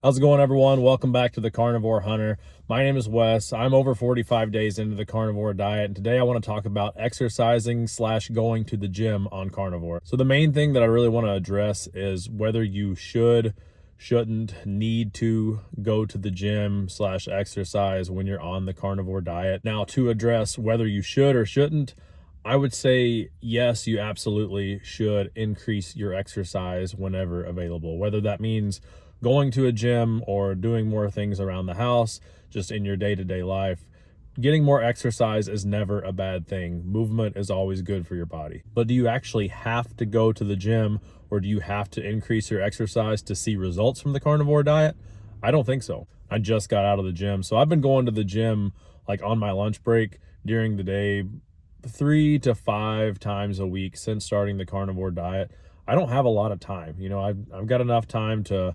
How's it going, everyone? Welcome back to the Carnivore Hunter. My name is Wes. I'm over 45 days into the carnivore diet, and today I want to talk about exercising slash going to the gym on carnivore. So the main thing that I really want to address is whether you should, shouldn't, need to go to the gym slash exercise when you're on the carnivore diet. Now, to address whether you should or shouldn't, I would say yes, you absolutely should increase your exercise whenever available, whether that means going to a gym or doing more things around the house, just in your day-to-day life. Getting more exercise is never a bad thing. Movement is always good for your body. But do you actually have to go to the gym, or do you have to increase your exercise to see results from the carnivore diet? I don't think so. I just got out of the gym. So I've been going to the gym like on my lunch break during the day 3 to 5 times a week since starting the carnivore diet. I don't have a lot of time. I've got enough time to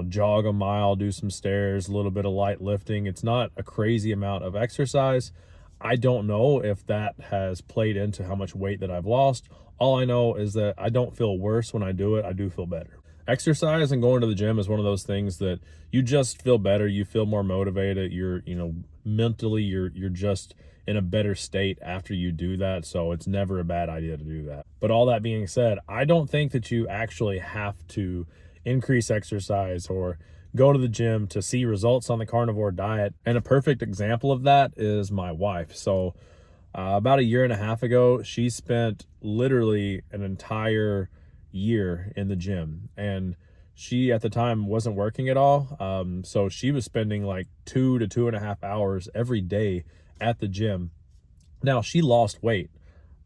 jog a mile, do some stairs, a little bit of light lifting. It's not a crazy amount of exercise. I don't know if that has played into how much weight that I've lost. All I know is that I don't feel worse when I do it. I do feel better. Exercise and going to the gym is one of those things that you just feel better. You feel more motivated. Mentally, you're just in a better state after you do that. So it's never a bad idea to do that. But all that being said, I don't think that you actually have to increase exercise or go to the gym to see results on the carnivore diet. And a perfect example of that is my wife. So about a year and a half ago, she spent literally an entire year in the gym, and she at the time wasn't working at all. So she was spending like 2 to 2.5 hours every day at the gym. Now, she lost weight,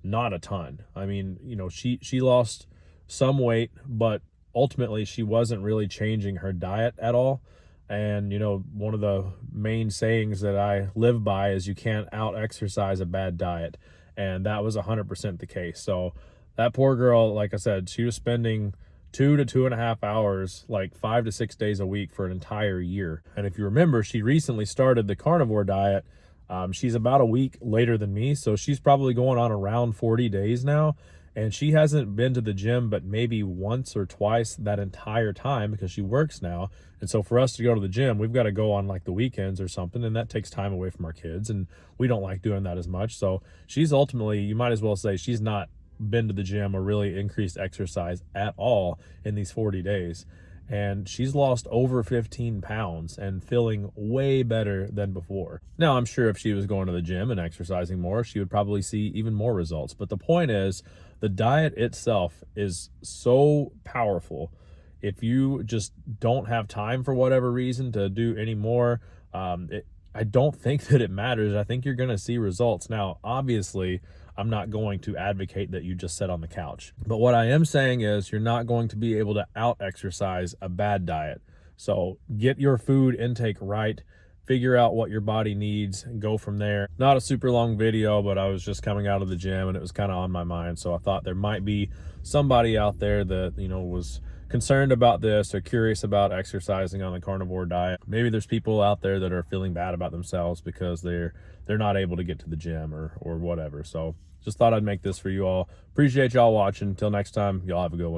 not a ton. I mean, she lost some weight, but ultimately she wasn't really changing her diet at all. And one of the main sayings that I live by is you can't out exercise a bad diet, and that was 100% the case. So that poor girl, like I said, she was spending 2 to 2.5 hours like 5 to 6 days a week for an entire year. And if you remember, she recently started the carnivore diet. She's about a week later than me, so she's probably going on around 40 days now. And she hasn't been to the gym but maybe once or twice that entire time because she works now. And so for us to go to the gym, we've got to go on like the weekends or something, and that takes time away from our kids, and we don't like doing that as much. So she's ultimately, you might as well say, she's not been to the gym or really increased exercise at all in these 40 days. And she's lost over 15 pounds and feeling way better than before. Now, I'm sure if she was going to the gym and exercising more, she would probably see even more results. But the point is, the diet itself is so powerful. If you just don't have time for whatever reason to do any more, I don't think that it matters. I think you're going to see results. Now, obviously, I'm not going to advocate that you just sit on the couch. But what I am saying is you're not going to be able to out-exercise a bad diet. So get your food intake right, figure out what your body needs, and go from there. Not a super long video, but I was just coming out of the gym and it was kind of on my mind. So I thought there might be somebody out there that, was concerned about this or curious about exercising on the carnivore diet. Maybe there's people out there that are feeling bad about themselves because they're not able to get to the gym or whatever. So just thought I'd make this for you all. Appreciate y'all watching. Until next time, y'all have a good one.